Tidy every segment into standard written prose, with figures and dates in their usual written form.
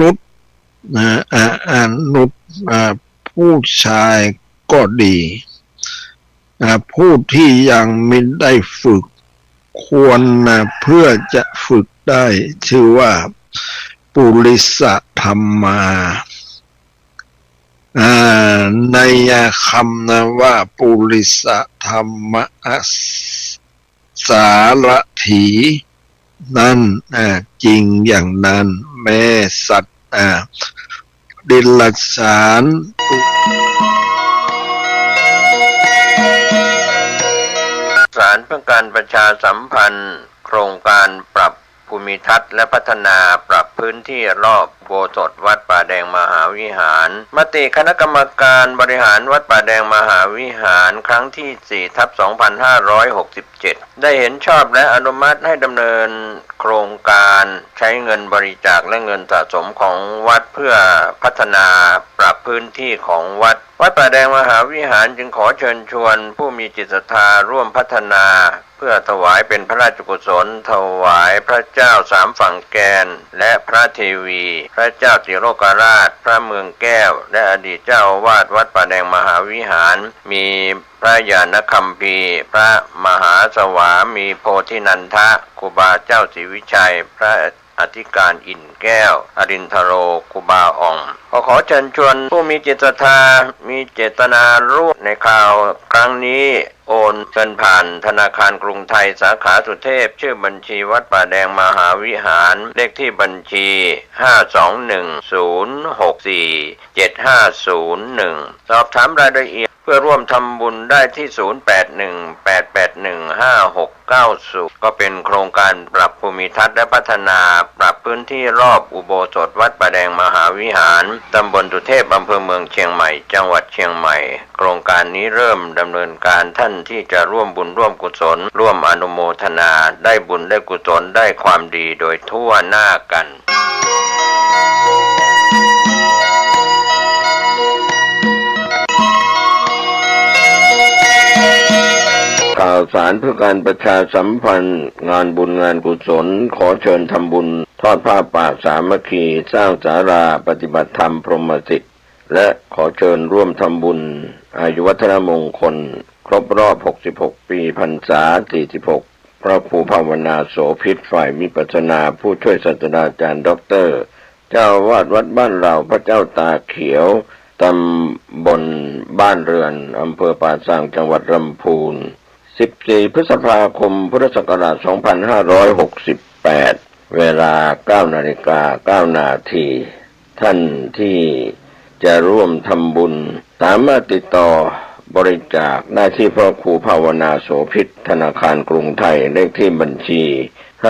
นุษย์นุษย์ผู้ชายก็ดีผู้ที่ยังไม่ได้ฝึกควรเพื่อจะฝึกได้ชื่อว่าปุริสธรรมาในคำนะว่าปุริสธรรมสารถีนั่นจริงอย่างนั้นแม้สัตว์ดิลฉานสารเพื่อการประชาสัมพันธ์โครงการปรับภูมิทัศน์และพัฒนาปรับพื้นที่รอบโบสถ์วัดป่าแดงมหาวิหารมติคณะกรรมการบริหารวัดป่าแดงมหาวิหารครั้งที่ 4/2567 ได้เห็นชอบและอนุมัติให้ดำเนินโครงการใช้เงินบริจาคและเงินสะสมของวัดเพื่อพัฒนาปรับพื้นที่ของวัดป่าแดงมหาวิหารจึงขอเชิญชวนผู้มีจิตศรัทธาร่วมพัฒนาเพื่อถวายเป็นพระราชกุศลถวายพระเจ้าสามฝั่งแกนและพระเทวีพระเจ้าติโลกราชพระเมืองแก้วและอดีตเจ้าอาวาสวัดป่าแดงมหาวิหารมีพระญาณคัมภีร์พระมหาสวามีโพธินันทะครูบาเจ้าศรีวิชัยพระอธิการอินแก้วอรินทโรครูบาอ่องขอเชิญชวนผู้มีจิตศรัทธามีเจตนาร่วมในข่าวครั้งนี้โอนเงินผ่านธนาคารกรุงไทยสาขาสุเทพชื่อบัญชีวัดป่าแดงมหาวิหารเลขที่บัญชี521064750สอบถามรายละเอียดเพื่อร่วมทำบุญได้ที่0818815690ก็เป็นโครงการปรับภูมิทัศน์และพัฒนาปรับพื้นที่รอบอุโบสถวัดป่าแดงมหาวิหารตำบลสุเทพอำเภอเมืองเชียงใหม่จังหวัดเชียงใหม่โครงการนี้เริ่มดำเนินการท่านที่จะร่วมบุญร่วมกุศลร่วมอนุโมทนาได้บุญได้กุศลได้ความดีโดยทั่วหน้ากันข่าวสารเพื่อการประชาสัมพันธ์งานบุญงานกุศลขอเชิญทำบุญทอดผ้าป่าสามัคคีสร้างศาลาปฏิบัติธรรมพรหมสิทธิ์และขอเชิญร่วมทำบุญอายุวัฒนมงคลครบรอบ66ปีพรรษา46พระครูภาวนาโสภิตฝ่ายวิปัสสนาผู้ช่วยศาสตราจารย์ด็อกเตอร์เจ้าอาวาสวัดบ้านเราพระเจ้าตาเขียวตำบลบ้านเรือนอำเภอป่าสังจังหวัดลำพูน14 พฤษภาคมพุทธศักราช 2568 เวลา 9:09 นาทีท่านที่จะร่วมทำบุญสามารถติดต่อบริจาคได้ที่พระครูภาวนาโสภิตธนาคารกรุงไทยเลขที่บัญชี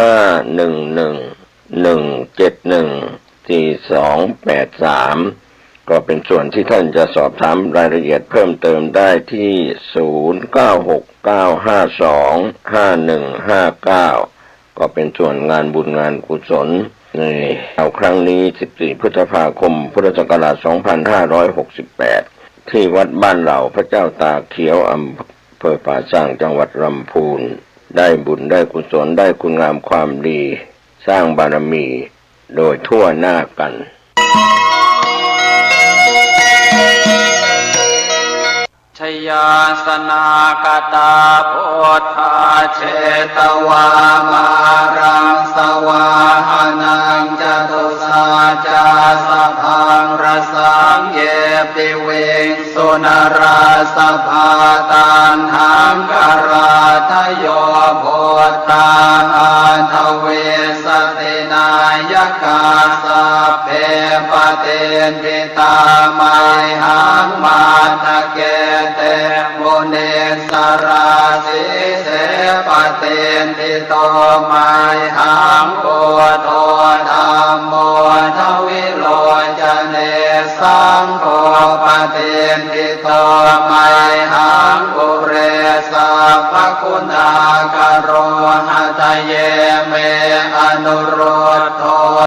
511-171-4283 ก็เป็นส่วนที่ท่านจะสอบถามรายละเอียดเพิ่มเติมได้ที่ 0969525159 ก็เป็นส่วนงานบุญงานกุศลในเอาครั้งนี้ 14 พฤษภาคม พุทธศักราช 2568 ที่วัดบ้านเหล่าพระเจ้าตาเขียวอำเภอป่าสังจังหวัดลำพูนได้บุญได้กุศลได้คุณงามความดีสร้างบารมีโดยทั่วหน้ากันชยาสนากตาโพธาเชตวามารังสวาหานังจตุสาจาสพังรสังเยปิเวงสุนราสภาตันหังกราทโยโพธาอันทเวสตินายกาสัพเพปเตนทิตามัยหังมาตะเกเตมุนิสราสิเสปเตนทิโตมัยหังโพโธธัมโมทวิโลจเนสังโฆปเตนทิโตมัยหังปุเรสัพพคุณากโรหะตะเยเมอนุโรธโธ